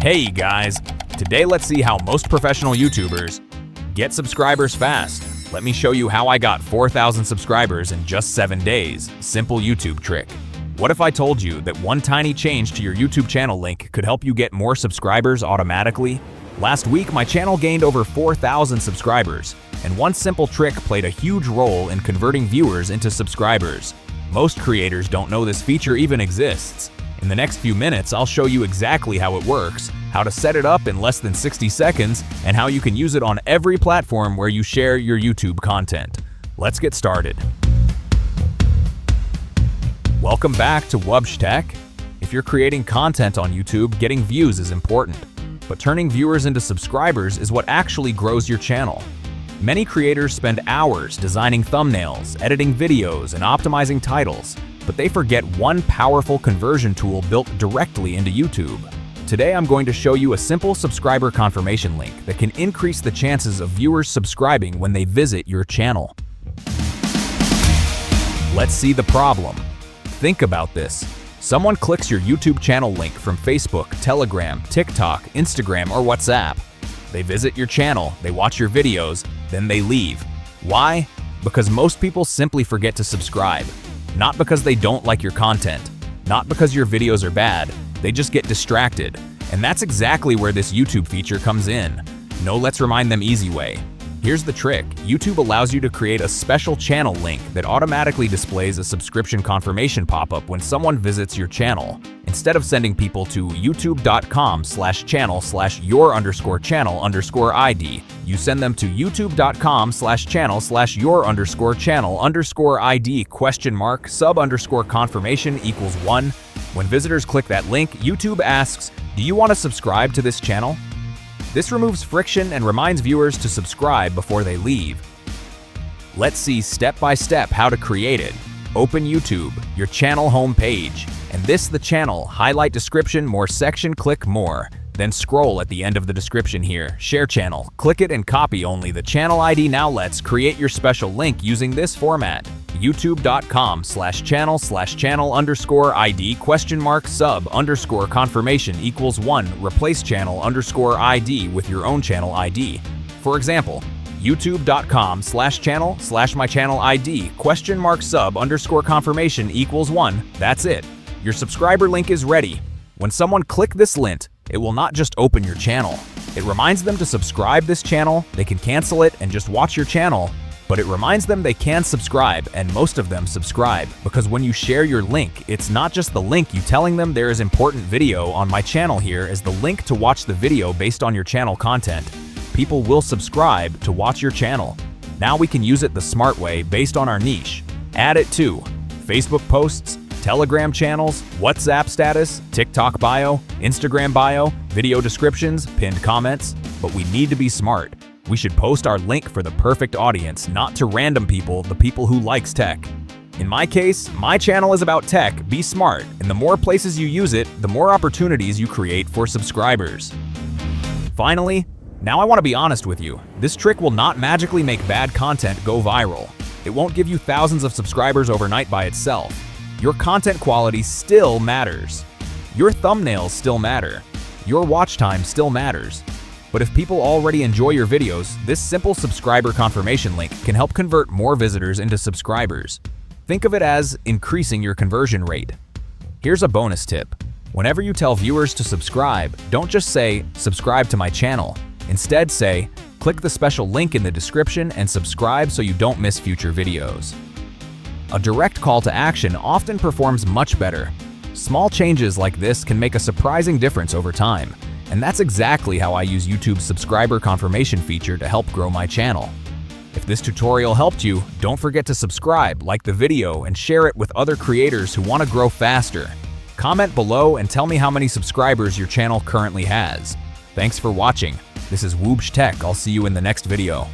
Hey guys, today let's see how most professional YouTubers get subscribers fast. Let me show you how I got 4,000 subscribers in just 7 days. Simple YouTube trick. What if I told you that one tiny change to your YouTube channel link could help you get more subscribers automatically? Last week, my channel gained over 4,000 subscribers, and one simple trick played a huge role in converting viewers into subscribers. Most creators don't know this feature even exists. In the next few minutes, I'll show you exactly how it works, how to set it up in less than 60 seconds, and how you can use it on every platform where you share your YouTube content. Let's get started. Welcome back to Wubsch Tech. If you're creating content on YouTube, getting views is important, but turning viewers into subscribers is what actually grows your channel. Many creators spend hours designing thumbnails, editing videos, and optimizing titles, but they forget one powerful conversion tool built directly into YouTube. Today I'm going to show you a simple subscriber confirmation link that can increase the chances of viewers subscribing when they visit your channel. Let's see the problem. Think about this. Someone clicks your YouTube channel link from Facebook, Telegram, TikTok, Instagram, or WhatsApp. They visit your channel, they watch your videos, then they leave. Why? Because most people simply forget to subscribe. Not because they don't like your content, not because your videos are bad, they just get distracted. And that's exactly where this YouTube feature comes in. No let's remind them easy way. Here's the trick. YouTube allows you to create a special channel link that automatically displays a subscription confirmation pop-up when someone visits your channel. Instead of sending people to youtube.com/channel/your_channel_ID, you send them to youtube.com/channel/your_channel_ID?sub_confirmation=1. When visitors click that link, YouTube asks, "Do you want to subscribe to this channel?" This removes friction and reminds viewers to subscribe before they leave. Let's see step by step how to create it. Open YouTube, your channel homepage, and the channel, highlight description, more section, click more. Then scroll at the end of the description here, share channel, click it and copy only the channel ID. Now let's create your special link using this format. youtube.com/channel/ID?sub_confirmation=1. Replace channel_ID with your own channel ID. For example, youtube.com/channel/my channel ID?sub_confirmation=1. That's it. Your subscriber link is ready. When someone clicks this link, it will not just open your channel. It reminds them to subscribe this channel. They can cancel it and just watch your channel. But it reminds them they can subscribe, and most of them subscribe. Because when you share your link, it's not just the link you telling them there is important video on my channel here as the link to watch the video based on your channel content. People will subscribe to watch your channel. Now we can use it the smart way based on our niche. Add it to Facebook posts, Telegram channels, WhatsApp status, TikTok bio, Instagram bio, video descriptions, pinned comments. But we need to be smart. We should post our link for the perfect audience, not to random people, the people who likes tech. In my case, my channel is about tech. Be smart, and the more places you use it, the more opportunities you create for subscribers. Finally, now I want to be honest with you. This trick will not magically make bad content go viral. It won't give you thousands of subscribers overnight by itself. Your content quality still matters. Your thumbnails still matter. Your watch time still matters. But if people already enjoy your videos, this simple subscriber confirmation link can help convert more visitors into subscribers. Think of it as increasing your conversion rate. Here's a bonus tip. Whenever you tell viewers to subscribe, don't just say, "Subscribe to my channel." Instead say, "Click the special link in the description and subscribe so you don't miss future videos." A direct call to action often performs much better. Small changes like this can make a surprising difference over time. And that's exactly how I use YouTube's subscriber confirmation feature to help grow my channel. If this tutorial helped you, don't forget to subscribe, like the video, and share it with other creators who want to grow faster. Comment below and tell me how many subscribers your channel currently has. Thanks for watching. This is Wubsch Tech. I'll see you in the next video.